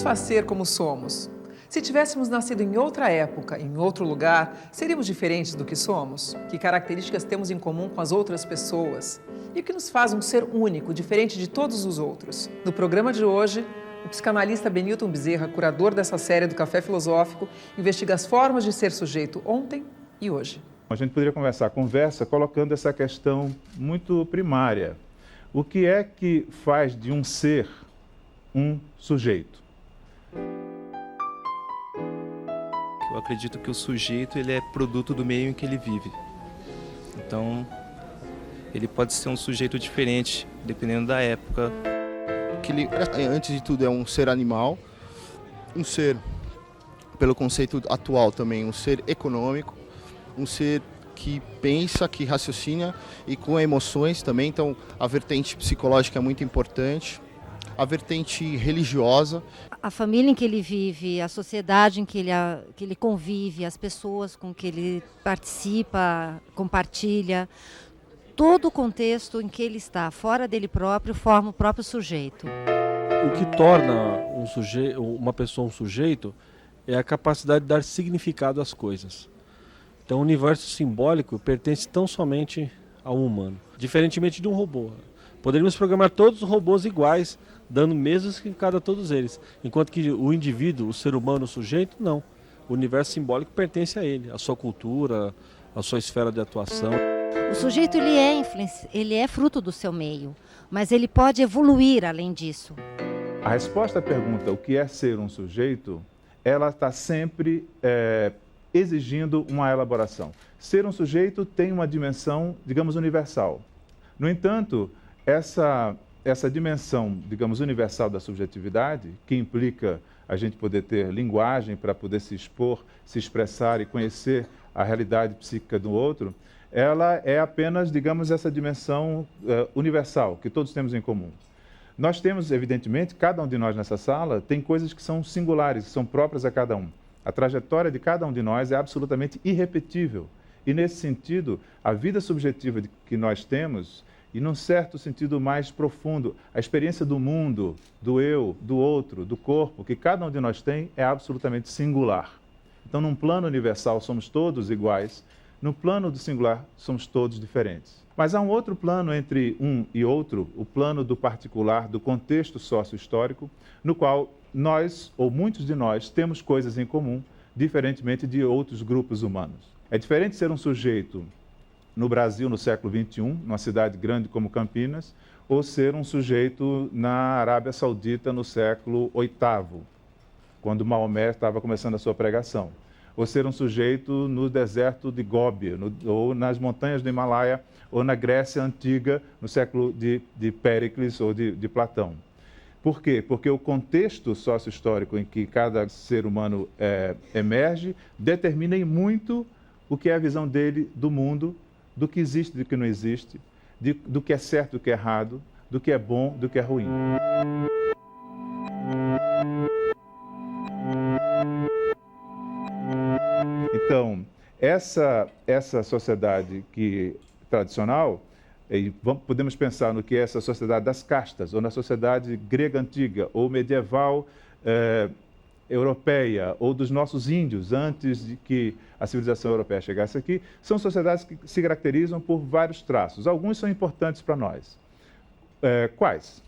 faz ser como somos? Se tivéssemos nascido em outra época, em outro lugar, seríamos diferentes do que somos? Que características temos em comum com as outras pessoas? E o que nos faz um ser único, diferente de todos os outros? No programa de hoje, o psicanalista Benilton Bezerra, curador dessa série do Café Filosófico, investiga as formas de ser sujeito ontem e hoje. A gente poderia começar a conversa colocando essa questão muito primária. O que é que faz de um ser um sujeito? Eu acredito que o sujeito ele é produto do meio em que ele vive. Então, ele pode ser um sujeito diferente, dependendo da época. Que ele, antes de tudo, é um ser animal, um ser, pelo conceito atual também, um ser econômico, um ser que pensa, que raciocina e com emoções também. Então, a vertente psicológica é muito importante. A vertente religiosa. A família em que ele vive, a sociedade em que ele convive, as pessoas com que ele participa, compartilha, todo o contexto em que ele está, fora dele próprio, forma o próprio sujeito. O que torna uma pessoa um sujeito é a capacidade de dar significado às coisas. Então o universo simbólico pertence tão somente ao humano, diferentemente de um robô. Poderíamos programar todos os robôs iguais, dando o mesmo significado a todos eles. Enquanto que o indivíduo, o ser humano, o sujeito, não. O universo simbólico pertence a ele, a sua cultura, a sua esfera de atuação. O sujeito ele é fruto do seu meio, mas ele pode evoluir além disso. A resposta à pergunta, o que é ser um sujeito, ela está sempre exigindo uma elaboração. Ser um sujeito tem uma dimensão, digamos, universal. No entanto, essa dimensão, digamos, universal da subjetividade, que implica a gente poder ter linguagem para poder se expor, se expressar e conhecer a realidade psíquica do outro, ela é apenas, digamos, essa dimensão universal, que todos temos em comum. Nós temos, evidentemente, cada um de nós nessa sala tem coisas que são singulares, que são próprias a cada um. A trajetória de cada um de nós é absolutamente irrepetível. E, nesse sentido, a vida subjetiva que nós temos, e num certo sentido mais profundo, a experiência do mundo, do eu, do outro, do corpo, que cada um de nós tem, é absolutamente singular. Então, num plano universal, somos todos iguais. No plano do singular, somos todos diferentes. Mas há um outro plano entre um e outro, o plano do particular, do contexto sócio-histórico, no qual nós, ou muitos de nós, temos coisas em comum, diferentemente de outros grupos humanos. É diferente ser um sujeito no Brasil no século XXI, numa cidade grande como Campinas, ou ser um sujeito na Arábia Saudita no século VIII, quando Maomé estava começando a sua pregação. Ou ser um sujeito no deserto de Gobi, ou nas montanhas do Himalaia, ou na Grécia Antiga, no século de Péricles ou de Platão. Por quê? Porque o contexto sócio-histórico em que cada ser humano emerge determina em muito o que é a visão dele do mundo, do que existe e do que não existe, do que é certo e do que é errado, do que é bom e do que é ruim. Então, essa sociedade tradicional, podemos pensar no que é essa sociedade das castas, ou na sociedade grega antiga, ou medieval europeia, ou dos nossos índios, antes de que a civilização europeia chegasse aqui, são sociedades que se caracterizam por vários traços. Alguns são importantes para nós. Quais?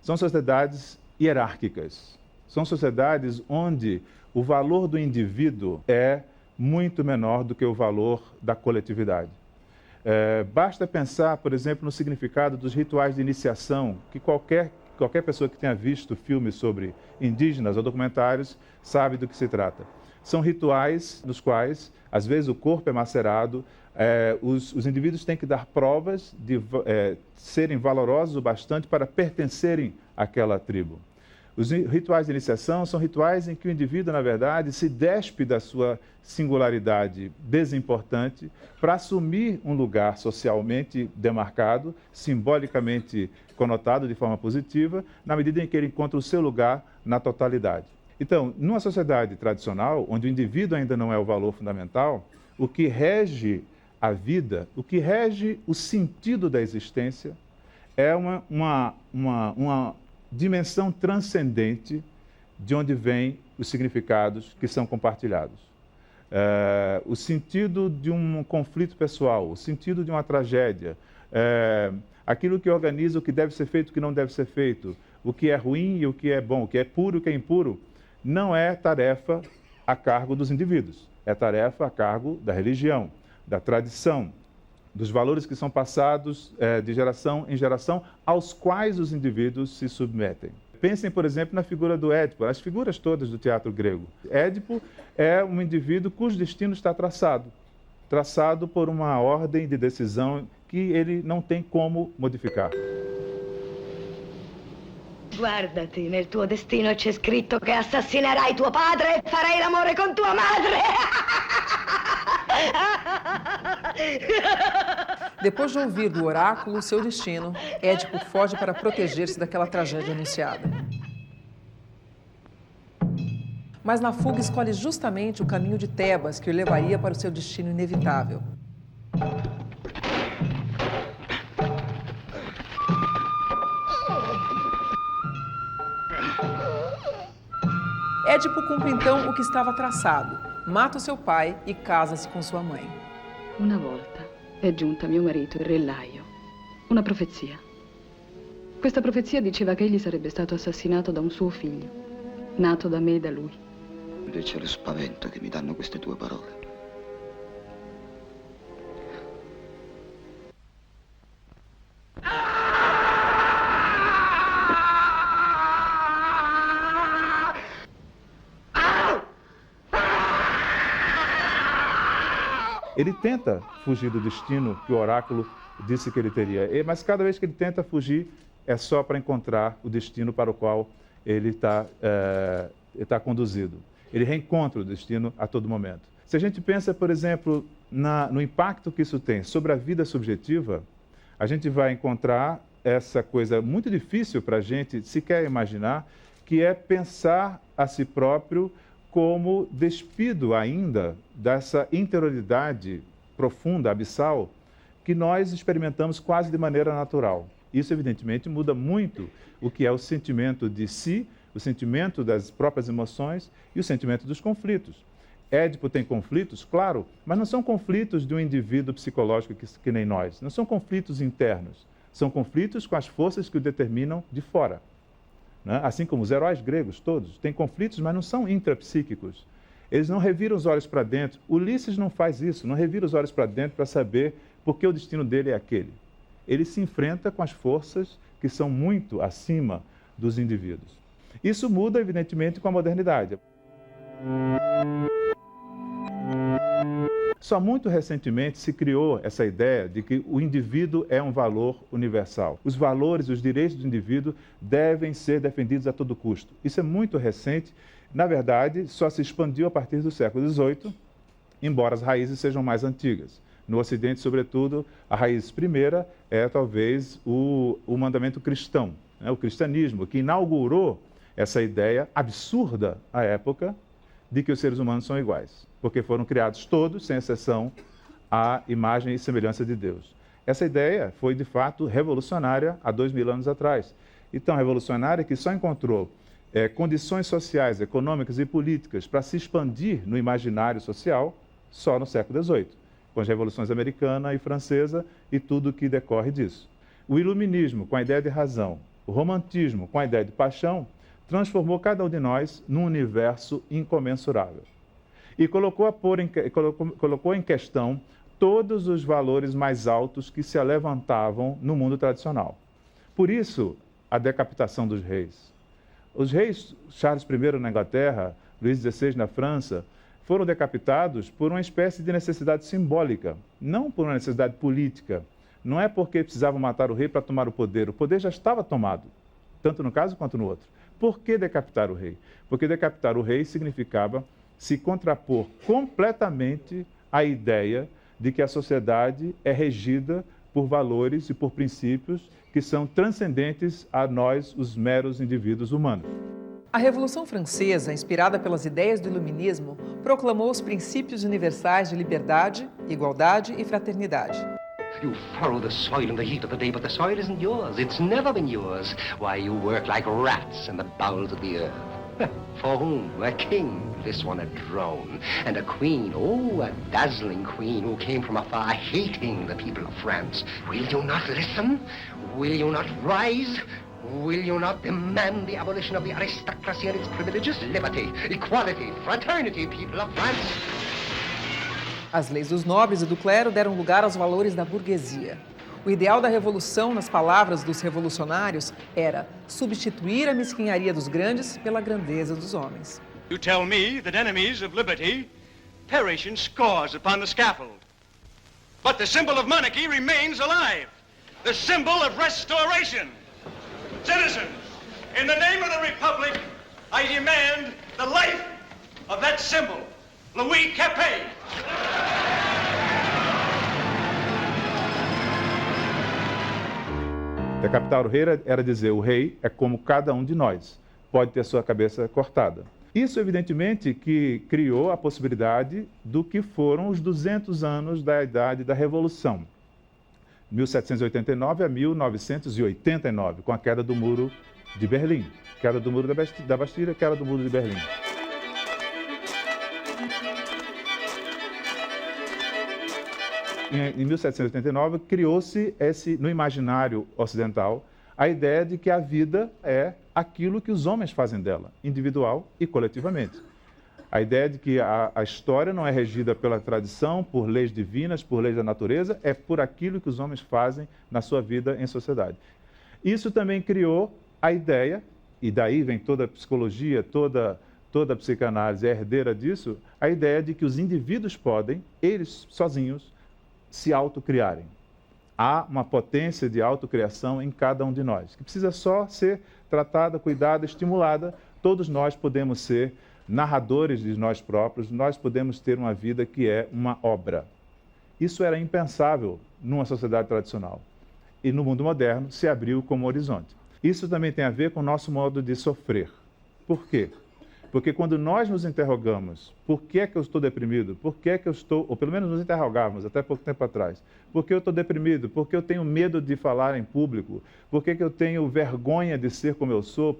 São sociedades hierárquicas. São sociedades onde o valor do indivíduo é muito menor do que o valor da coletividade. Basta pensar, por exemplo, no significado dos rituais de iniciação, que qualquer pessoa que tenha visto filmes sobre indígenas ou documentários sabe do que se trata. São rituais nos quais, às vezes, o corpo é macerado, os indivíduos têm que dar provas de serem valorosos o bastante para pertencerem àquela tribo. Os rituais de iniciação são rituais em que o indivíduo, na verdade, se despe da sua singularidade desimportante para assumir um lugar socialmente demarcado, simbolicamente conotado de forma positiva, na medida em que ele encontra o seu lugar na totalidade. Então, numa sociedade tradicional, onde o indivíduo ainda não é o valor fundamental, o que rege a vida, o que rege o sentido da existência, é uma dimensão transcendente de onde vêm os significados que são compartilhados. O sentido de um conflito pessoal, o sentido de uma tragédia, aquilo que organiza o que deve ser feito e o que não deve ser feito, o que é ruim e o que é bom, o que é puro e o que é impuro, não é tarefa a cargo dos indivíduos, é tarefa a cargo da religião, da tradição, dos valores que são passados de geração em geração, aos quais os indivíduos se submetem. Pensem, por exemplo, na figura do Édipo, as figuras todas do teatro grego. Édipo é um indivíduo cujo destino está traçado por uma ordem de decisão que ele não tem como modificar. Guardati, nel tuo destino c'è scritto che assassinerai tuo padre e farai l'amore con tua madre. Depois de ouvir do oráculo seu destino, Édipo foge para proteger-se daquela tragédia anunciada. Mas na fuga escolhe justamente o caminho de Tebas, que o levaria para o seu destino inevitável. Édipo cumpre então o que estava traçado, mata o seu pai e casa-se com sua mãe. Una volta è giunta mio marito, il re Laio, una profezia. Questa profezia diceva che egli sarebbe stato assassinato da un suo figlio, nato da me e da lui. Invece lo spavento che mi danno queste tue parole. Ele tenta fugir do destino que o oráculo disse que ele teria, mas cada vez que ele tenta fugir é só para encontrar o destino para o qual ele está conduzido. Ele reencontra o destino a todo momento. Se a gente pensa, por exemplo, no impacto que isso tem sobre a vida subjetiva, a gente vai encontrar essa coisa muito difícil para a gente sequer imaginar, que é pensar a si próprio como despido ainda dessa interioridade profunda, abissal, que nós experimentamos quase de maneira natural. Isso, evidentemente, muda muito o que é o sentimento de si, o sentimento das próprias emoções e o sentimento dos conflitos. Édipo tem conflitos, claro, mas não são conflitos de um indivíduo psicológico que nem nós. Não são conflitos internos. São conflitos com as forças que o determinam de fora. Assim como os heróis gregos todos, têm conflitos, mas não são intrapsíquicos. Eles não reviram os olhos para dentro. Ulisses não faz isso, não revira os olhos para dentro para saber por que o destino dele é aquele. Ele se enfrenta com as forças que são muito acima dos indivíduos. Isso muda, evidentemente, com a modernidade. Só muito recentemente se criou essa ideia de que o indivíduo é um valor universal. Os valores, os direitos do indivíduo devem ser defendidos a todo custo. Isso é muito recente. Na verdade, só se expandiu a partir do século XVIII, embora as raízes sejam mais antigas. No Ocidente, sobretudo, a raiz primeira é talvez o mandamento cristão, o cristianismo, que inaugurou essa ideia absurda à época de que os seres humanos são iguais, porque foram criados todos, sem exceção, à imagem e semelhança de Deus. Essa ideia foi, de fato, revolucionária há 2000 anos atrás. E tão revolucionária que só encontrou condições sociais, econômicas e políticas para se expandir no imaginário social só no século XVIII, com as revoluções americana e francesa e tudo o que decorre disso. O iluminismo, com a ideia de razão, o romantismo, com a ideia de paixão, transformou cada um de nós num universo incomensurável. E colocou em questão todos os valores mais altos que se levantavam no mundo tradicional. Por isso, a decapitação dos reis. Os reis, Charles I na Inglaterra, Luís XVI na França, foram decapitados por uma espécie de necessidade simbólica, não por uma necessidade política. Não é porque precisavam matar o rei para tomar o poder já estava tomado, tanto no caso quanto no outro. Por que decapitar o rei? Porque decapitar o rei significava se contrapor completamente à ideia de que a sociedade é regida por valores e por princípios que são transcendentes a nós, os meros indivíduos humanos. A Revolução Francesa, inspirada pelas ideias do Iluminismo, proclamou os princípios universais de liberdade, igualdade e fraternidade. You furrow the soil in the heat of the day, but the soil isn't yours. It's never been yours. Why, you work like rats in the bowels of the earth. For whom? A king, this one a drone. And a queen, oh, a dazzling queen who came from afar, hating the people of France. Will you not listen? Will you not rise? Will you not demand the abolition of the aristocracy and its privileges? Liberty, equality, fraternity, people of France. As leis dos nobres e do clero deram lugar aos valores da burguesia. O ideal da revolução, nas palavras dos revolucionários, era substituir a mesquinharia dos grandes pela grandeza dos homens. You tell me that enemies of liberty perish in scores upon the scaffold. But the symbol of monarchy remains alive. The symbol of restoration. Citizens, in the name of the Republic, I demand the life of that symbol, Louis Capet. Decapitar o rei era dizer: o rei é como cada um de nós, pode ter sua cabeça cortada. Isso, evidentemente, que criou a possibilidade do que foram os 200 anos da idade da Revolução, 1789 a 1989, com a queda do Muro de Berlim, queda do Muro da Bastilha, queda do Muro de Berlim. Em 1789, criou-se no imaginário ocidental a ideia de que a vida é aquilo que os homens fazem dela, individual e coletivamente. A ideia de que a história não é regida pela tradição, por leis divinas, por leis da natureza, é por aquilo que os homens fazem na sua vida em sociedade. Isso também criou a ideia, e daí vem toda a psicologia, toda a psicanálise é herdeira disso, a ideia de que os indivíduos podem, eles sozinhos, se autocriarem. Há uma potência de autocriação em cada um de nós, que precisa só ser tratada, cuidada, estimulada. Todos nós podemos ser narradores de nós próprios, nós podemos ter uma vida que é uma obra. Isso era impensável numa sociedade tradicional. E no mundo moderno se abriu como horizonte. Isso também tem a ver com o nosso modo de sofrer. Por quê? Porque quando nós nos interrogamos, por que é que eu estou deprimido? Por que é que eu estou, ou pelo menos nos interrogávamos até pouco tempo atrás, por que eu estou deprimido? Por que eu tenho medo de falar em público? Por que eu tenho vergonha de ser como eu sou?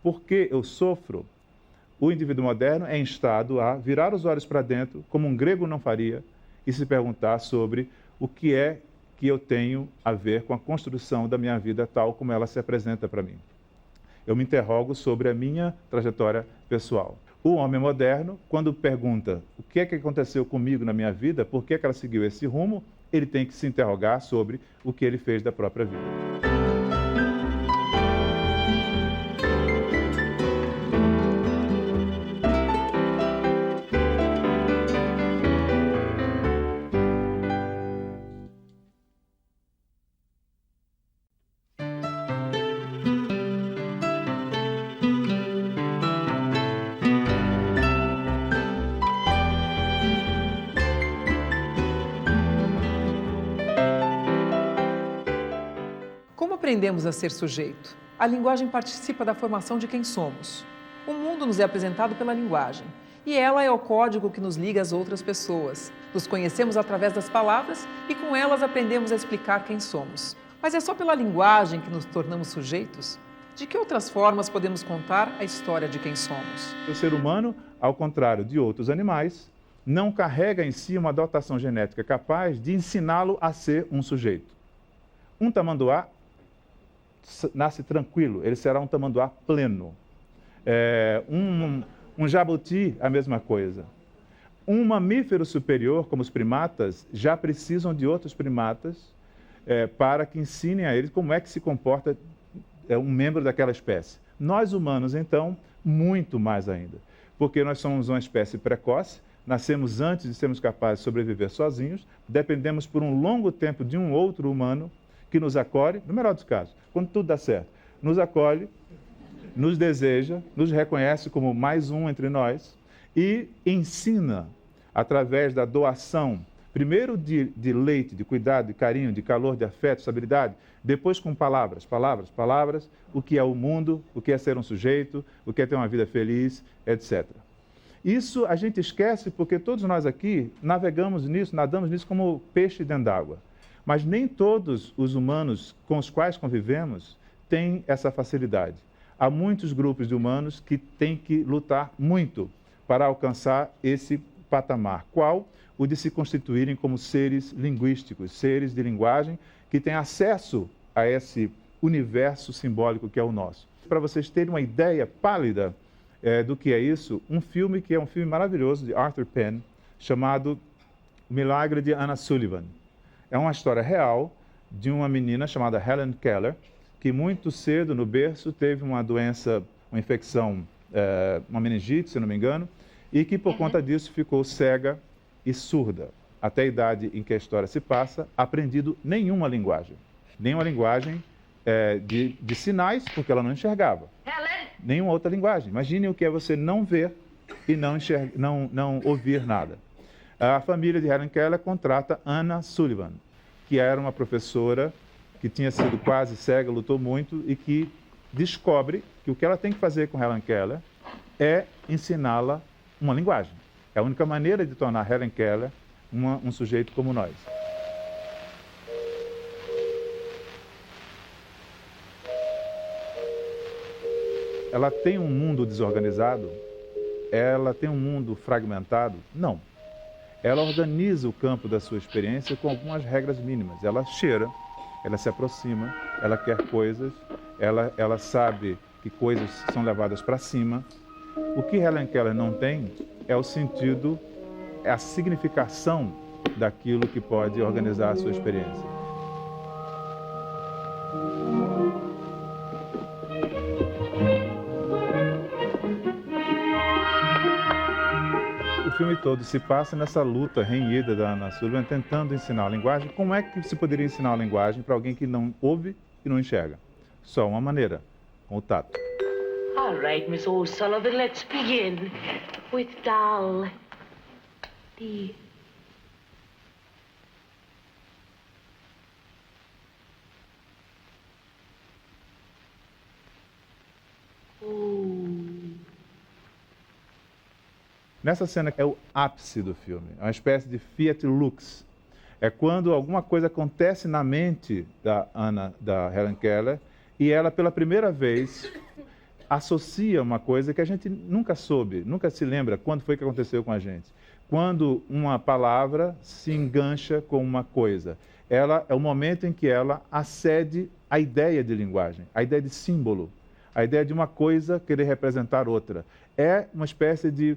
Por que eu sofro? O indivíduo moderno é instado a virar os olhos para dentro, como um grego não faria, e se perguntar sobre o que é que eu tenho a ver com a construção da minha vida tal como ela se apresenta para mim. Eu me interrogo sobre a minha trajetória pessoal. O homem moderno, quando pergunta o que é que aconteceu comigo na minha vida, por que é que ela seguiu esse rumo, ele tem que se interrogar sobre o que ele fez da própria vida. Aprendemos a ser sujeito. A linguagem participa da formação de quem somos. O mundo nos é apresentado pela linguagem, e ela é o código que nos liga às outras pessoas. Nos conhecemos através das palavras e com elas aprendemos a explicar quem somos. Mas é só pela linguagem que nos tornamos sujeitos? De que outras formas podemos contar a história de quem somos? O ser humano, ao contrário de outros animais, não carrega em si uma dotação genética capaz de ensiná-lo a ser um sujeito. Um tamanduá nasce tranquilo, ele será um tamanduá pleno. Um jabuti, a mesma coisa. Um mamífero superior, como os primatas, já precisam de outros primatas para que ensinem a eles como é que se comporta um membro daquela espécie. Nós humanos, então, muito mais ainda, porque nós somos uma espécie precoce, nascemos antes de sermos capazes de sobreviver sozinhos, dependemos por um longo tempo de um outro humano que nos acolhe, no melhor dos casos, quando tudo dá certo, nos acolhe, nos deseja, nos reconhece como mais um entre nós e ensina, através da doação, primeiro de leite, de cuidado, de carinho, de calor, de afeto, estabilidade, depois com palavras, o que é o mundo, o que é ser um sujeito, o que é ter uma vida feliz, etc. Isso a gente esquece porque todos nós aqui navegamos nisso, nadamos nisso como peixe dentro d'água. Mas nem todos os humanos com os quais convivemos têm essa facilidade. há muitos grupos de humanos que têm que lutar muito para alcançar esse patamar. Qual? O de se constituírem como seres linguísticos, seres de linguagem que têm acesso a esse universo simbólico que é o nosso. Para vocês terem uma ideia pálida do que é isso, um filme que é um filme maravilhoso de Arthur Penn, chamado O Milagre de Anna Sullivan. É uma história real de uma menina chamada Helen Keller, que muito cedo no berço teve uma doença, uma infecção, uma meningite, se não me engano, e que por conta disso ficou cega e surda. Até a idade em que a história se passa, aprendido nenhuma linguagem de sinais, porque ela não enxergava. Nenhuma outra linguagem. Imagine o que é você não ver e não ouvir nada. A família de Helen Keller contrata Anna Sullivan, que era uma professora que tinha sido quase cega, lutou muito e que descobre que o que ela tem que fazer com Helen Keller é ensiná-la uma linguagem. É a única maneira de tornar Helen Keller um sujeito como nós. Ela tem um mundo desorganizado? Ela tem um mundo fragmentado? Não. Ela organiza o campo da sua experiência com algumas regras mínimas. Ela cheira, ela se aproxima, ela quer coisas, ela sabe que coisas são levadas para cima. O que Helen Keller não tem é o sentido, é a significação daquilo que pode organizar a sua experiência. O filme todo se passa nessa luta renhida da Anna Sullivan tentando ensinar a linguagem. Como é que se poderia ensinar a linguagem para alguém que não ouve e não enxerga? Só uma maneira, com o tato. All right, Miss O'Sullivan, let's begin with doll D. Nessa cena é o ápice do filme, é uma espécie de Fiat Lux. É quando alguma coisa acontece na mente da Helen Keller e ela, pela primeira vez, associa uma coisa que a gente nunca soube, nunca se lembra quando foi que aconteceu com a gente. Quando uma palavra se engancha com uma coisa. Ela é o momento em que ela acede à ideia de linguagem, à ideia de símbolo, à ideia de uma coisa querer representar outra. É uma espécie de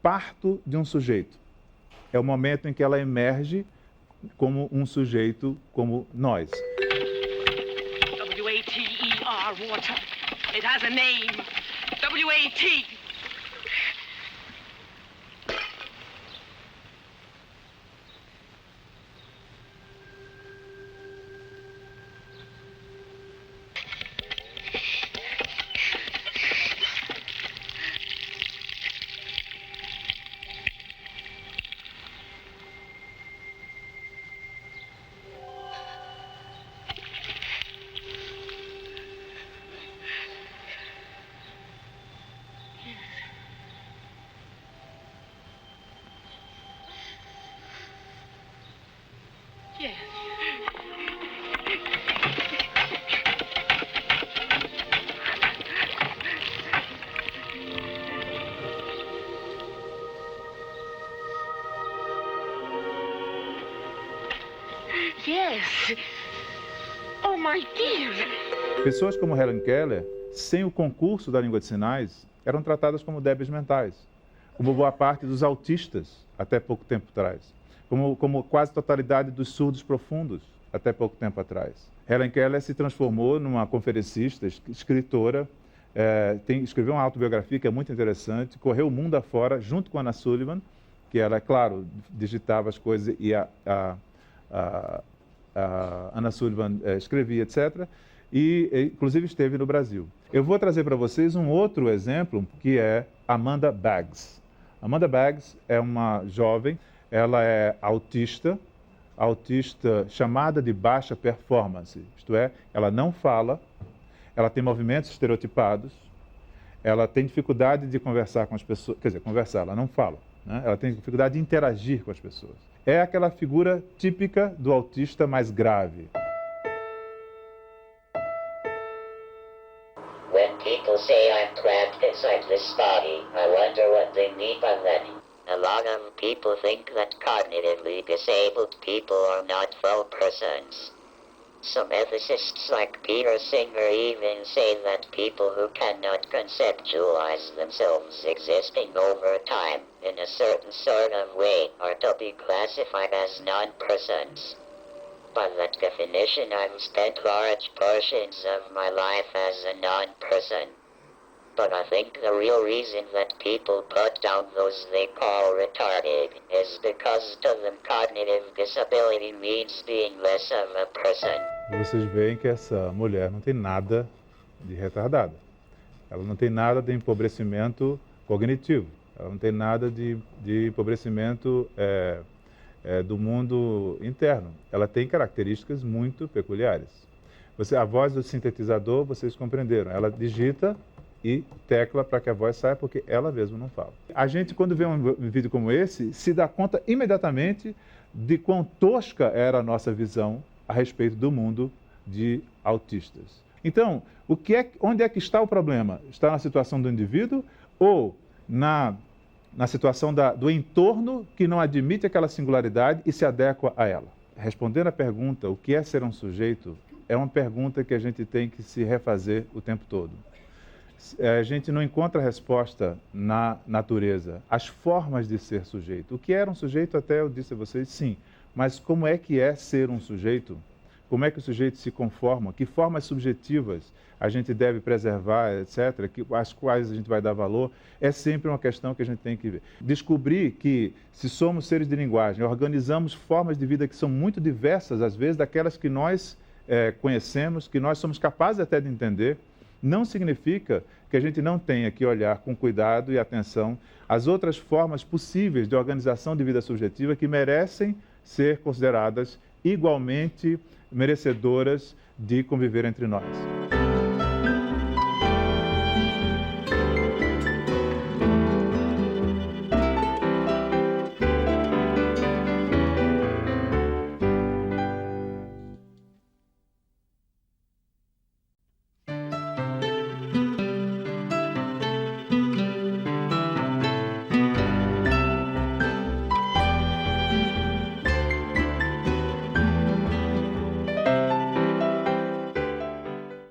parto de um sujeito. É o momento em que ela emerge como um sujeito como nós. W-A-T-E-R, water. It has a name. W-A-T. Yes. Yes. Oh, my dear. Pessoas como Helen Keller, sem o concurso da língua de sinais, eram tratadas como débeis mentais, como boa parte dos autistas até pouco tempo atrás, como quase totalidade dos surdos profundos até pouco tempo atrás. Helen Keller se transformou numa conferencista, escritora, escreveu uma autobiografia que é muito interessante, correu o mundo afora junto com a Anna Sullivan, que ela, claro, digitava as coisas e a Anna Sullivan escrevia, etc., e inclusive esteve no Brasil. Eu vou trazer para vocês um outro exemplo, que é Amanda Baggs. Amanda Baggs é uma jovem, ela é autista chamada de baixa performance, isto é, ela não fala, ela tem movimentos estereotipados, ela tem dificuldade de conversar com as pessoas, quer dizer, conversar, ela não fala, né? Ela tem dificuldade de interagir com as pessoas. É aquela figura típica do autista mais grave. When people study. I wonder what they mean by that. A lot of people think that cognitively disabled people are not full persons. Some ethicists like Peter Singer even say that people who cannot conceptualize themselves existing over time in a certain sort of way are to be classified as non-persons. By that definition, I've spent large portions of my life as a non-person. But I think the real reason that people put down those they call retarded is because to them cognitive disability means being less of a person. Vocês veem que essa mulher não tem nada de retardada. Ela não tem nada de empobrecimento cognitivo. Ela não tem nada de empobrecimento do mundo interno. Ela tem características muito peculiares. A voz do sintetizador, vocês compreenderam. Ela digita e tecla para que a voz saia, porque ela mesma não fala. A gente, quando vê um vídeo como esse, se dá conta imediatamente de quão tosca era a nossa visão a respeito do mundo de autistas. Então, onde é que está o problema? Está na situação do indivíduo ou na situação do entorno que não admite aquela singularidade e se adequa a ela? Respondendo à pergunta, o que é ser um sujeito, é uma pergunta que a gente tem que se refazer o tempo todo. A gente não encontra resposta na natureza. As formas de ser sujeito. O que era um sujeito, até eu disse a vocês, sim. Mas como é que é ser um sujeito? Como é que o sujeito se conforma? Que formas subjetivas a gente deve preservar, etc., às quais a gente vai dar valor? É sempre uma questão que a gente tem que ver. Descobrir que, se somos seres de linguagem, organizamos formas de vida que são muito diversas, às vezes, daquelas que nós conhecemos, que nós somos capazes até de entender, não significa que a gente não tenha que olhar com cuidado e atenção as outras formas possíveis de organização de vida subjetiva que merecem ser consideradas igualmente merecedoras de conviver entre nós.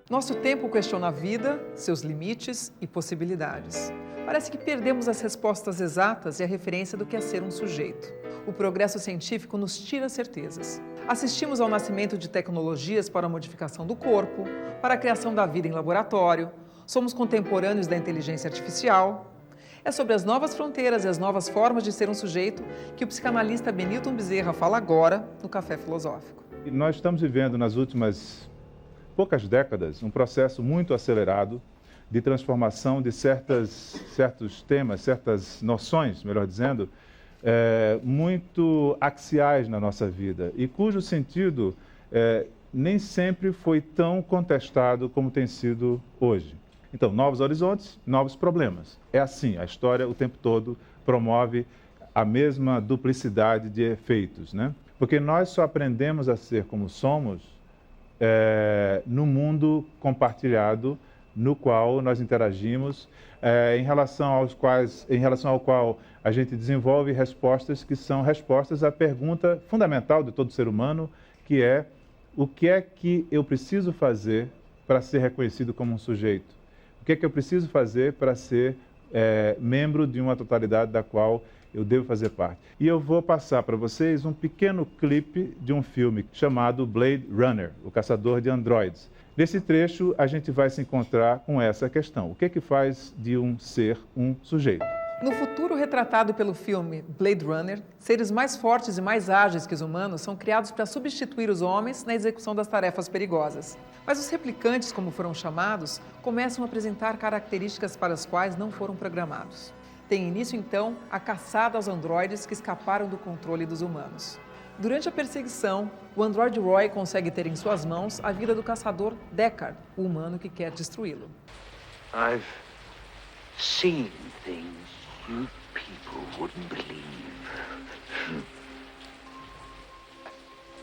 Nosso tempo questiona a vida, seus limites e possibilidades. Parece que perdemos as respostas exatas e a referência do que é ser um sujeito. O progresso científico nos tira certezas. Assistimos ao nascimento de tecnologias para a modificação do corpo, para a criação da vida em laboratório. Somos contemporâneos da inteligência artificial. É sobre as novas fronteiras e as novas formas de ser um sujeito que o psicanalista Benilton Bezerra fala agora no Café Filosófico. Nós estamos vivendo nas últimas poucas décadas um processo muito acelerado de transformação de certos temas, certas noções, melhor dizendo, muito axiais na nossa vida e cujo sentido nem sempre foi tão contestado como tem sido hoje. Então, novos horizontes, novos problemas. É assim, a história o tempo todo promove a mesma duplicidade de efeitos, né? Porque nós só aprendemos a ser como somos no mundo compartilhado no qual nós interagimos, em relação ao qual a gente desenvolve respostas que são respostas à pergunta fundamental de todo ser humano, que é: o que é que eu preciso fazer para ser reconhecido como um sujeito? O que é que eu preciso fazer para ser membro de uma totalidade da qual eu devo fazer parte? E eu vou passar para vocês um pequeno clipe de um filme chamado Blade Runner, o Caçador de Androides. Nesse trecho, a gente vai se encontrar com essa questão. O que é que faz de um ser um sujeito? No futuro retratado pelo filme Blade Runner, seres mais fortes e mais ágeis que os humanos são criados para substituir os homens na execução das tarefas perigosas. Mas os replicantes, como foram chamados, começam a apresentar características para as quais não foram programados. Tem início, então, a caçada aos androides que escaparam do controle dos humanos. Durante a perseguição, o androide Roy consegue ter em suas mãos a vida do caçador Deckard, o humano que quer destruí-lo. I've seen things you people wouldn't believe.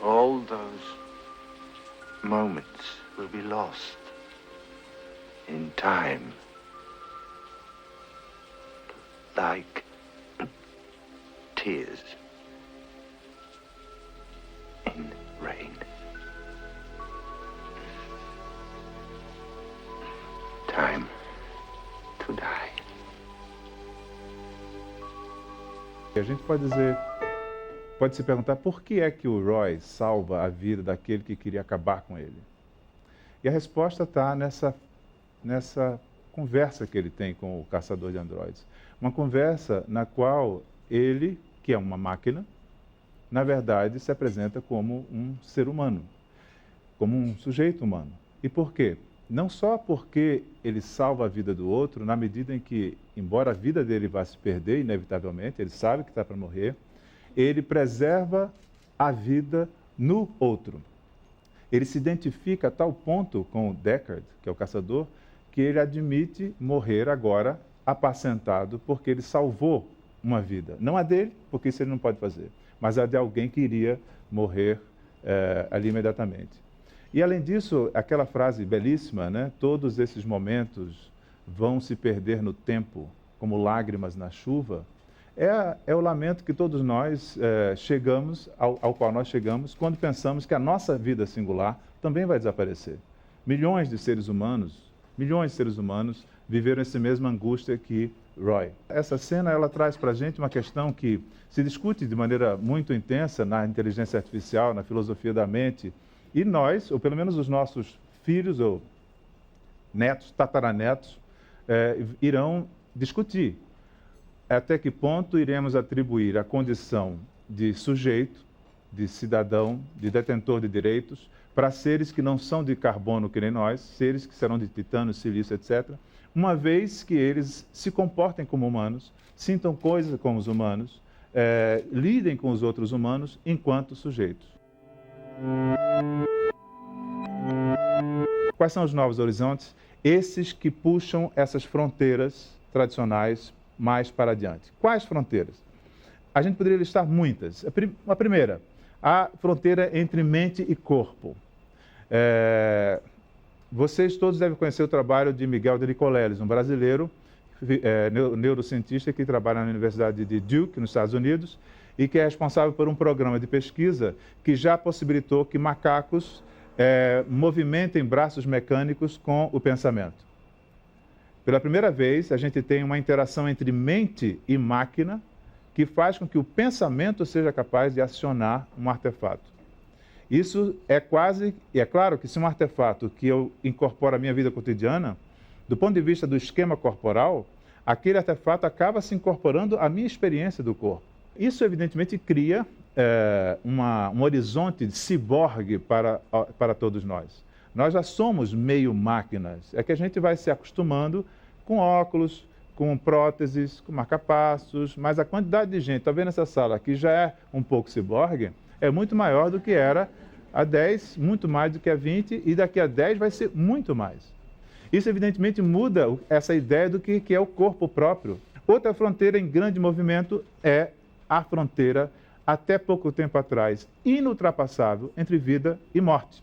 All those moments will be lost in time. like tears in rain. Time to die. E a gente pode se perguntar por que é que o Roy salva a vida daquele que queria acabar com ele. E a resposta está nessa conversa que ele tem com o caçador de androides. Uma conversa na qual ele, que é uma máquina, na verdade se apresenta como um ser humano, como um sujeito humano. E por quê? Não só porque ele salva a vida do outro, na medida em que, embora a vida dele vá se perder, inevitavelmente, ele sabe que está para morrer, ele preserva a vida no outro. Ele se identifica a tal ponto com o Deckard, que é o caçador, que ele admite morrer agora apacentado porque ele salvou uma vida. Não a dele, porque isso ele não pode fazer, mas a de alguém que iria morrer ali imediatamente. E, além disso, aquela frase belíssima, né? Todos esses momentos vão se perder no tempo, como lágrimas na chuva, é o lamento que todos nós chegamos, ao qual nós chegamos, quando pensamos que a nossa vida singular também vai desaparecer. Milhões de seres humanos viveram essa mesma angústia que Roy. Essa cena, ela traz para a gente uma questão que se discute de maneira muito intensa na inteligência artificial, na filosofia da mente, e nós, ou pelo menos os nossos filhos ou netos, tataranetos, irão discutir até que ponto iremos atribuir a condição de sujeito, de cidadão, de detentor de direitos, para seres que não são de carbono que nem nós, seres que serão de titânio, silício, etc., uma vez que eles se comportem como humanos, sintam coisas como os humanos, lidem com os outros humanos enquanto sujeitos. Quais são os novos horizontes? Esses que puxam essas fronteiras tradicionais mais para adiante. Quais fronteiras? A gente poderia listar muitas. A primeira, a fronteira entre mente e corpo. Vocês todos devem conhecer o trabalho de Miguel de Nicoleles, um brasileiro, neurocientista que trabalha na Universidade de Duke, nos Estados Unidos, e que é responsável por um programa de pesquisa que já possibilitou que macacos movimentem braços mecânicos com o pensamento. Pela primeira vez, a gente tem uma interação entre mente e máquina que faz com que o pensamento seja capaz de acionar um artefato. Isso é quase, e é claro que se um artefato que eu incorporo à minha vida cotidiana, do ponto de vista do esquema corporal, aquele artefato acaba se incorporando à minha experiência do corpo. Isso, evidentemente, cria um horizonte de ciborgue para todos nós. Nós já somos meio máquinas. É que a gente vai se acostumando com óculos, com próteses, com marca-passos, mas a quantidade de gente, talvez nessa sala, que já é um pouco ciborgue, é muito maior do que era há 10, muito mais do que há 20, e daqui a 10 vai ser muito mais. Isso, evidentemente, muda essa ideia do que é o corpo próprio. Outra fronteira em grande movimento é a fronteira, até pouco tempo atrás, inultrapassável entre vida e morte.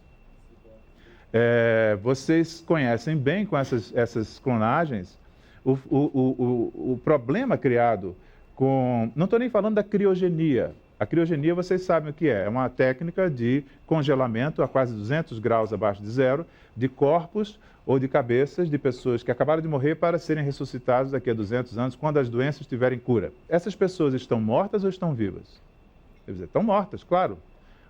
Vocês conhecem bem com essas clonagens o problema criado com... Não estou nem falando da criogenia. A criogenia, vocês sabem o que é. É uma técnica de congelamento a quase 200 graus abaixo de zero de corpos ou de cabeças de pessoas que acabaram de morrer para serem ressuscitados daqui a 200 anos, quando as doenças tiverem cura. Essas pessoas estão mortas ou estão vivas? Quer dizer, estão mortas, claro.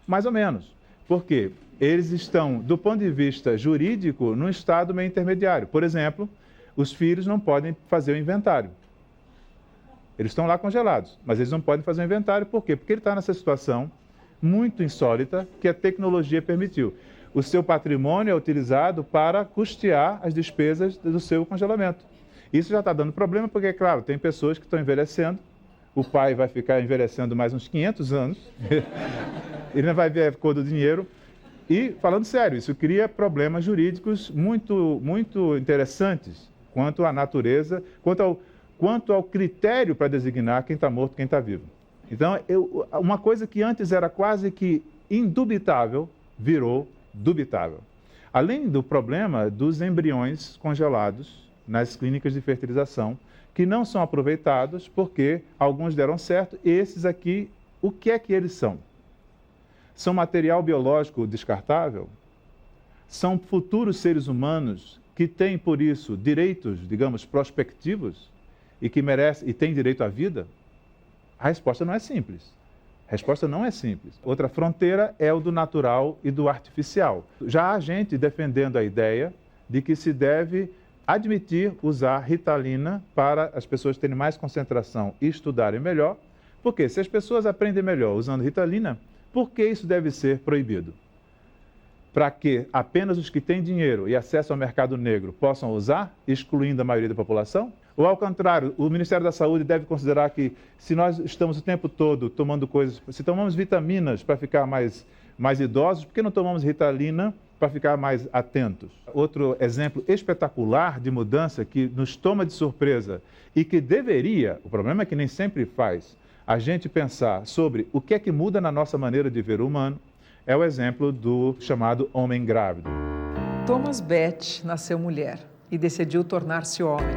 Mais ou menos. Por quê? Eles estão, do ponto de vista jurídico, num estado meio intermediário. Por exemplo, os filhos não podem fazer o inventário. Eles estão lá congelados, mas eles não podem fazer o inventário. Por quê? Porque ele está nessa situação muito insólita que a tecnologia permitiu. O seu patrimônio é utilizado para custear as despesas do seu congelamento. Isso já está dando problema porque, claro, tem pessoas que estão envelhecendo, o pai vai ficar envelhecendo mais uns 500 anos, ele não vai ver a cor do dinheiro. E, falando sério, isso cria problemas jurídicos muito, muito interessantes quanto à natureza, quanto ao critério para designar quem está morto e quem está vivo. Então, uma coisa que antes era quase que indubitável, virou dubitável. Além do problema dos embriões congelados nas clínicas de fertilização, que não são aproveitados porque alguns deram certo. Esses aqui, o que é que eles são? São material biológico descartável? São futuros seres humanos que têm, por isso, direitos, digamos, prospectivos e que merecem e têm direito à vida? A resposta não é simples. A resposta não é simples. Outra fronteira é o do natural e do artificial. Já há gente defendendo a ideia de que se deve admitir usar Ritalina para as pessoas terem mais concentração e estudarem melhor, porque se as pessoas aprendem melhor usando Ritalina, por que isso deve ser proibido? Para que apenas os que têm dinheiro e acesso ao mercado negro possam usar, excluindo a maioria da população? Ou, ao contrário, o Ministério da Saúde deve considerar que, se nós estamos o tempo todo tomando coisas, se tomamos vitaminas para ficar mais idosos, por que não tomamos Ritalina para ficar mais atentos? Outro exemplo espetacular de mudança que nos toma de surpresa e que deveria, o problema é que nem sempre faz, a gente pensar sobre o que é que muda na nossa maneira de ver o humano, é o exemplo do chamado homem grávido. Thomas Bett nasceu mulher e decidiu tornar-se homem.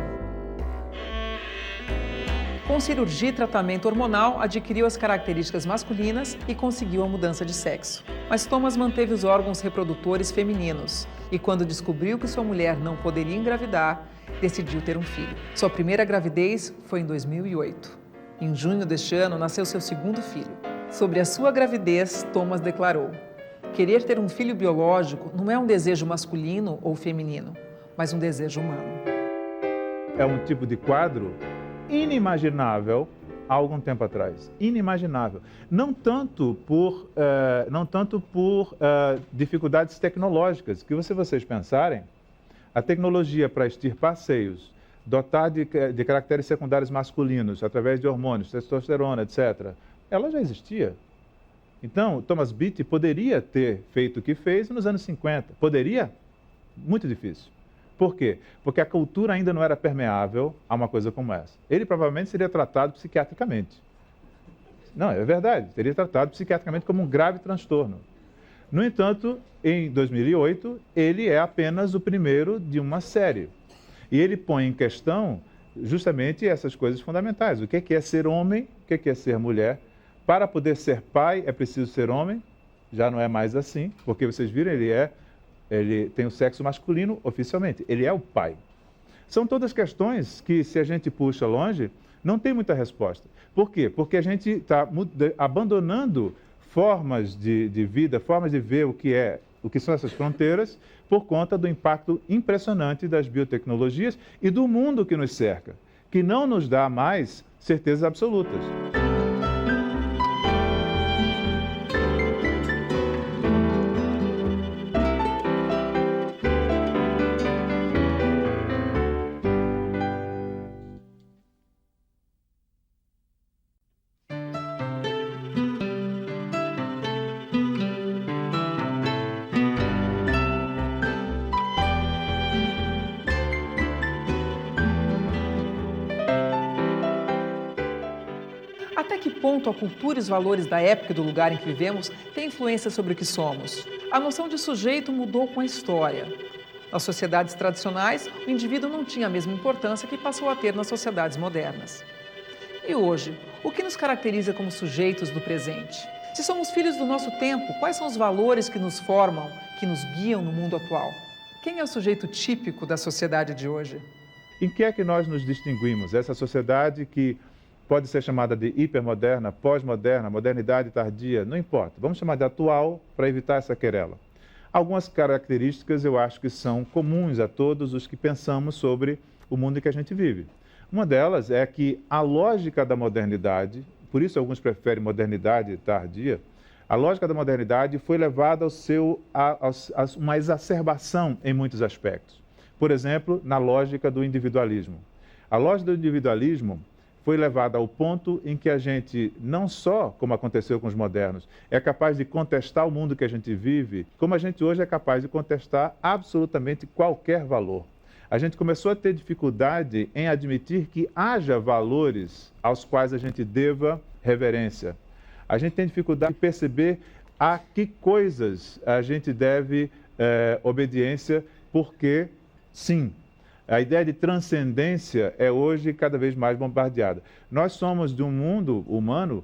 Com cirurgia e tratamento hormonal, adquiriu as características masculinas e conseguiu a mudança de sexo. Mas Thomas manteve os órgãos reprodutores femininos e, quando descobriu que sua mulher não poderia engravidar, decidiu ter um filho. Sua primeira gravidez foi em 2008. Em junho deste ano, nasceu seu segundo filho. Sobre a sua gravidez, Thomas declarou: querer ter um filho biológico não é um desejo masculino ou feminino, mas um desejo humano. É um tipo de quadro inimaginável há algum tempo atrás. Inimaginável. Não tanto por dificuldades tecnológicas, que se vocês pensarem, a tecnologia para extirpar seios, dotar de caracteres secundários masculinos, através de hormônios, testosterona, etc., ela já existia. Então, Thomas Bett poderia ter feito o que fez nos anos 50. Poderia? Muito difícil. Por quê? Porque a cultura ainda não era permeável a uma coisa como essa. Ele provavelmente seria tratado psiquiatricamente. Não, é verdade. Seria tratado psiquiatricamente como um grave transtorno. No entanto, em 2008, ele é apenas o primeiro de uma série. E ele põe em questão justamente essas coisas fundamentais. O que é ser homem? O que é ser mulher? Para poder ser pai, é preciso ser homem? Já não é mais assim, porque vocês viram, ele tem o sexo masculino oficialmente. Ele é o pai. São todas questões que, se a gente puxa longe, não tem muita resposta. Por quê? Porque a gente está abandonando formas de vida, formas de ver o que são essas fronteiras, por conta do impacto impressionante das biotecnologias e do mundo que nos cerca, que não nos dá mais certezas absolutas. Até que ponto a cultura e os valores da época e do lugar em que vivemos têm influência sobre o que somos? A noção de sujeito mudou com a história. Nas sociedades tradicionais, o indivíduo não tinha a mesma importância que passou a ter nas sociedades modernas. E hoje, o que nos caracteriza como sujeitos do presente? Se somos filhos do nosso tempo, quais são os valores que nos formam, que nos guiam no mundo atual? Quem é o sujeito típico da sociedade de hoje? Em que é que nós nos distinguimos? Essa sociedade que pode ser chamada de hipermoderna, pós-moderna, modernidade tardia, não importa. Vamos chamar de atual para evitar essa querela. Algumas características eu acho que são comuns a todos os que pensamos sobre o mundo em que a gente vive. Uma delas é que a lógica da modernidade, por isso alguns preferem modernidade tardia, a lógica da modernidade foi levada a uma exacerbação em muitos aspectos. Por exemplo, na lógica do individualismo. A lógica do individualismo foi levada ao ponto em que a gente, não só, como aconteceu com os modernos, é capaz de contestar o mundo que a gente vive, como a gente hoje é capaz de contestar absolutamente qualquer valor. A gente começou a ter dificuldade em admitir que haja valores aos quais a gente deva reverência. A gente tem dificuldade de perceber a que coisas a gente deve obediência, porque, sim, A ideia de transcendência é hoje cada vez mais bombardeada. Nós somos de um mundo humano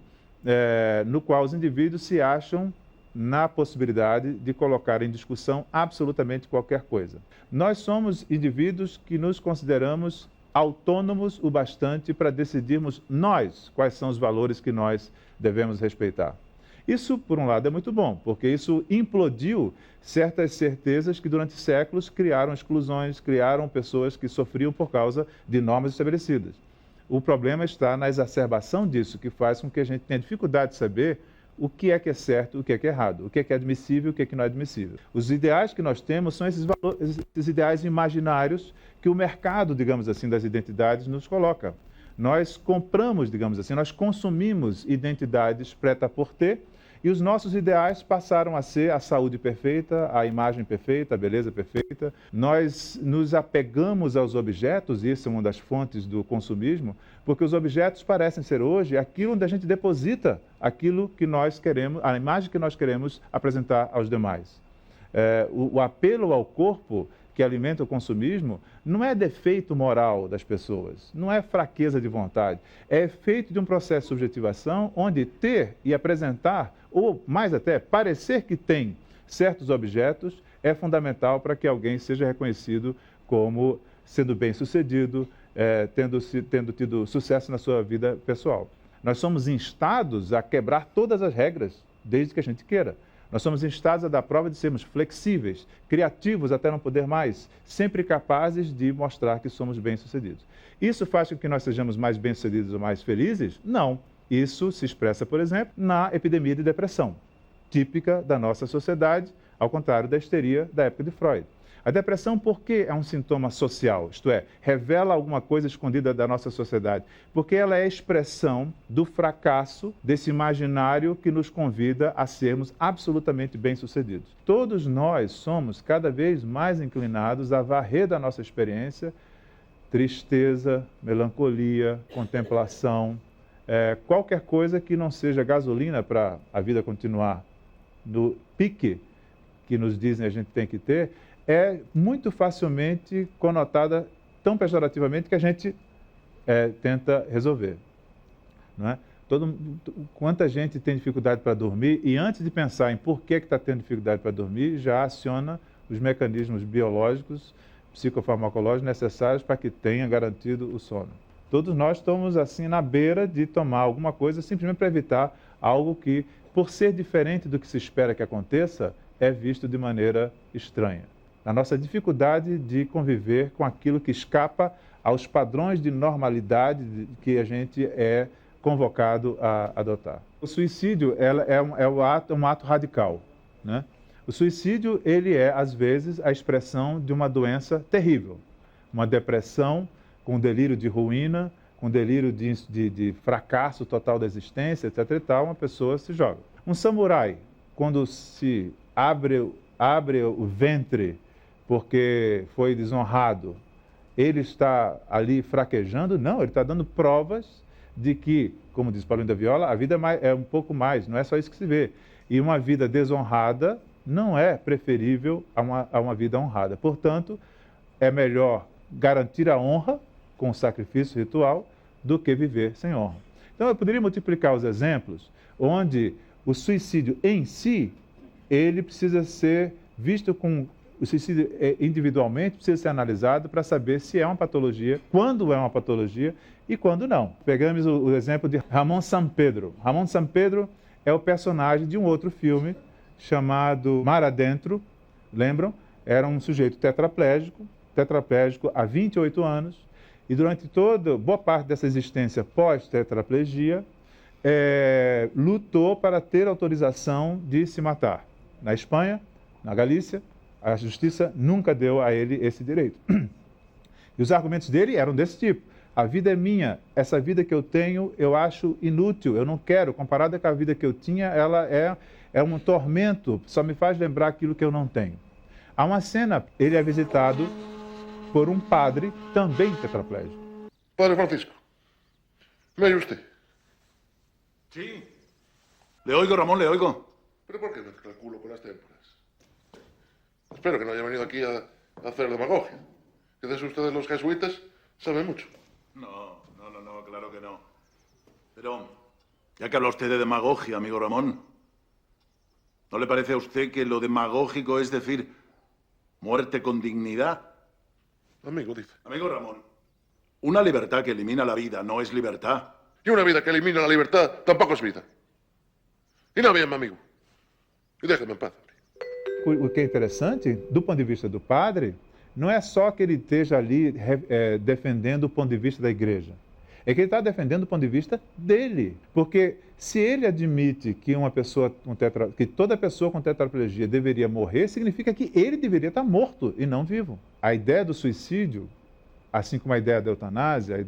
no qual os indivíduos se acham na possibilidade de colocar em discussão absolutamente qualquer coisa. Nós somos indivíduos que nos consideramos autônomos o bastante para decidirmos nós quais são os valores que nós devemos respeitar. Isso, por um lado, é muito bom, porque isso implodiu certas certezas que durante séculos criaram exclusões, criaram pessoas que sofriam por causa de normas estabelecidas. O problema está na exacerbação disso, que faz com que a gente tenha dificuldade de saber o que é certo, o que é errado, o que é admissível, o que não é admissível. Os ideais que nós temos são esses valores, esses ideais imaginários que o mercado, digamos assim, das identidades nos coloca. Nós compramos, digamos assim, nós consumimos identidades prêt-à-porter, e os nossos ideais passaram a ser a saúde perfeita, a imagem perfeita, a beleza perfeita. Nós nos apegamos aos objetos, e isso é uma das fontes do consumismo, porque os objetos parecem ser hoje aquilo onde a gente deposita aquilo que nós queremos, a imagem que nós queremos apresentar aos demais. O apelo ao corpo que alimenta o consumismo não é defeito moral das pessoas, não é fraqueza de vontade, é efeito de um processo de subjetivação onde ter e apresentar, ou mais até parecer que tem certos objetos, é fundamental para que alguém seja reconhecido como sendo bem-sucedido, tendo tido sucesso na sua vida pessoal. Nós somos instados a quebrar todas as regras, desde que a gente queira. Nós somos instados a dar prova de sermos flexíveis, criativos até não poder mais, sempre capazes de mostrar que somos bem-sucedidos. Isso faz com que nós sejamos mais bem-sucedidos ou mais felizes? Não. Isso se expressa, por exemplo, na epidemia de depressão, típica da nossa sociedade, ao contrário da histeria da época de Freud. A depressão, por que é um sintoma social? Isto é, revela alguma coisa escondida da nossa sociedade. Porque ela é a expressão do fracasso desse imaginário que nos convida a sermos absolutamente bem-sucedidos. Todos nós somos cada vez mais inclinados a varrer da nossa experiência tristeza, melancolia, contemplação, qualquer coisa que não seja gasolina para a vida continuar no pique que nos dizem a gente tem que ter, é muito facilmente conotada tão pejorativamente que a gente tenta resolver. Não é? Quanta gente tem dificuldade para dormir e antes de pensar em por que está tendo dificuldade para dormir, já aciona os mecanismos biológicos, psicofarmacológicos necessários para que tenha garantido o sono. Todos nós estamos assim na beira de tomar alguma coisa simplesmente para evitar algo que, por ser diferente do que se espera que aconteça, é visto de maneira estranha. A nossa dificuldade de conviver com aquilo que escapa aos padrões de normalidade que a gente é convocado a adotar. O suicídio é um ato radical, né? O suicídio, ele é, às vezes, a expressão de uma doença terrível, uma depressão com delírio de ruína, com delírio de fracasso total da existência, etc. e tal, uma pessoa se joga. Um samurai, quando se abre o ventre porque foi desonrado, ele está ali fraquejando? Não, ele está dando provas de que, como diz Paulinho da Viola, a vida é um pouco mais, não é só isso que se vê. E uma vida desonrada não é preferível a uma vida honrada. Portanto, é melhor garantir a honra com o sacrifício ritual do que viver sem honra. Então, eu poderia multiplicar os exemplos onde o suicídio em si, ele precisa ser visto com... O suicídio individualmente precisa ser analisado para saber se é uma patologia, quando é uma patologia e quando não. Pegamos o exemplo de Ramón Sampedro. Ramón Sampedro é o personagem de um outro filme chamado Mar Adentro, lembram? Era um sujeito tetraplégico há 28 anos, e durante boa parte dessa existência pós-tetraplegia, lutou para ter autorização de se matar. Na Espanha, na Galícia, a justiça nunca deu a ele esse direito. E os argumentos dele eram desse tipo. A vida é minha, essa vida que eu tenho eu acho inútil, eu não quero. Comparada com a vida que eu tinha, ela é um tormento, só me faz lembrar aquilo que eu não tenho. Há uma cena, ele é visitado por um padre também tetraplégico. Padre Francisco, ¿me oye usted? Sí. Le oigo, Ramón, le oigo. ¿Pero por qué mezcla el culo con las témporas? Espero que no haya venido aquí a hacer demagogia. Que de eso ustedes los jesuitas saben mucho. No, claro que no. Pero, ya que habla usted de demagogia, amigo Ramón, ¿no le parece a usted que lo demagógico es decir muerte con dignidad? Amigo, dice. Amigo Ramón, una libertad que elimina la vida no es libertad. Y una vida que elimina la libertad tampoco es vida. E não vem, meu amigo. E deixa-me em paz. O que é interessante, do ponto de vista do padre, não é só que ele esteja ali defendendo o ponto de vista da igreja. É que ele está defendendo o ponto de vista dele. Porque se ele admite que que toda pessoa com tetraplegia deveria morrer, significa que ele deveria estar morto e não vivo. A ideia do suicídio, assim como a ideia da eutanásia,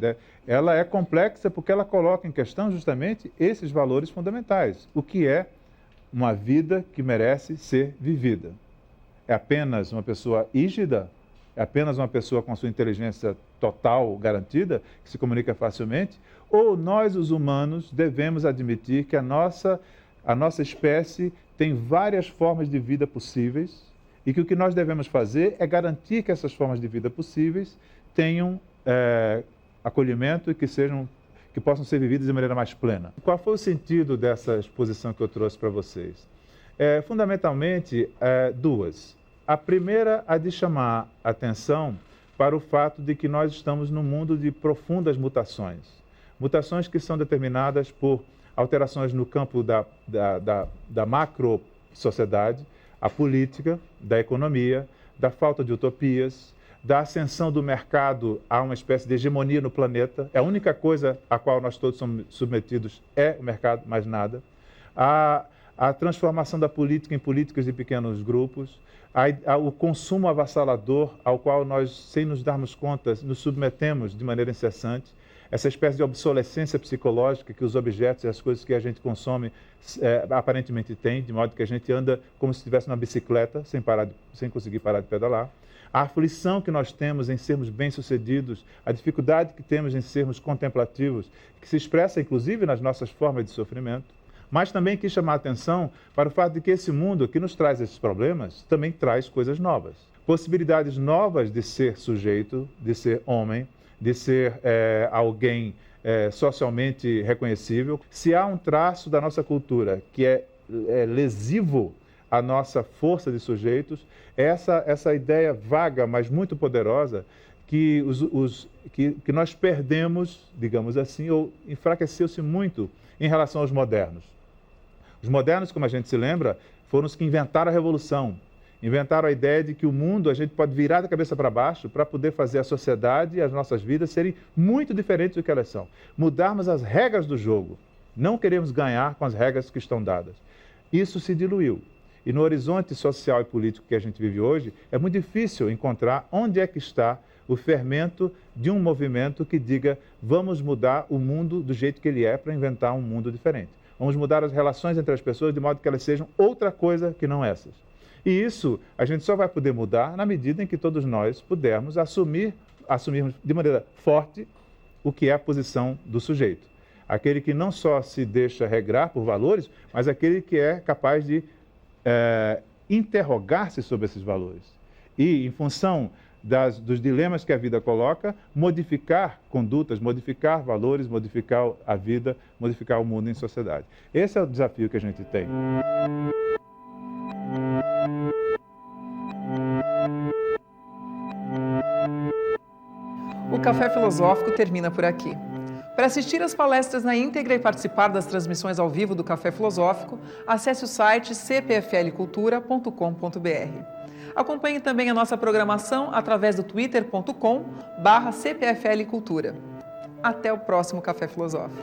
ela é complexa porque ela coloca em questão justamente esses valores fundamentais. O que é uma vida que merece ser vivida? É apenas uma pessoa rígida? É apenas uma pessoa com a sua inteligência total garantida, que se comunica facilmente? Ou nós, os humanos, devemos admitir que a nossa espécie tem várias formas de vida possíveis e que o que nós devemos fazer é garantir que essas formas de vida possíveis tenham acolhimento e que possam ser vividas de maneira mais plena. Qual foi o sentido dessa exposição que eu trouxe para vocês? Fundamentalmente, duas. A primeira, a de chamar atenção para o fato de que nós estamos num mundo de profundas mutações. Mutações que são determinadas por alterações no campo da macro-sociedade, a política, da economia, da falta de utopias, da ascensão do mercado a uma espécie de hegemonia no planeta. A única coisa a qual nós todos somos submetidos é o mercado, mais nada. A transformação da política em políticas de pequenos grupos, o consumo avassalador ao qual nós, sem nos darmos conta, nos submetemos de maneira incessante, essa espécie de obsolescência psicológica que os objetos e as coisas que a gente consome aparentemente têm, de modo que a gente anda como se estivesse numa bicicleta, sem conseguir parar de pedalar. A aflição que nós temos em sermos bem-sucedidos, a dificuldade que temos em sermos contemplativos, que se expressa inclusive nas nossas formas de sofrimento. Mas também quis chamar a atenção para o fato de que esse mundo que nos traz esses problemas também traz coisas novas. Possibilidades novas de ser sujeito, de ser homem, de ser alguém socialmente reconhecível. Se há um traço da nossa cultura que é lesivo à nossa força de sujeitos, essa ideia vaga, mas muito poderosa, que nós perdemos, digamos assim, ou enfraqueceu-se muito em relação aos modernos. Os modernos, como a gente se lembra, foram os que inventaram a revolução. Inventaram a ideia de que o mundo a gente pode virar da cabeça para baixo para poder fazer a sociedade e as nossas vidas serem muito diferentes do que elas são. Mudarmos as regras do jogo. Não queremos ganhar com as regras que estão dadas. Isso se diluiu. E no horizonte social e político que a gente vive hoje, é muito difícil encontrar onde é que está o fermento de um movimento que diga vamos mudar o mundo do jeito que ele é para inventar um mundo diferente. Vamos mudar as relações entre as pessoas de modo que elas sejam outra coisa que não essas. E isso a gente só vai poder mudar na medida em que todos nós pudermos assumirmos de maneira forte o que é a posição do sujeito. Aquele que não só se deixa regrar por valores, mas aquele que é capaz de interrogar-se sobre esses valores. E, em função dos dilemas que a vida coloca, modificar condutas, modificar valores, modificar a vida, modificar o mundo em sociedade. Esse é o desafio que a gente tem. O Café Filosófico termina por aqui. Para assistir às palestras na íntegra e participar das transmissões ao vivo do Café Filosófico, acesse o site cpflcultura.com.br. Acompanhe também a nossa programação através do twitter.com/cpflcultura. Até o próximo Café Filosófico.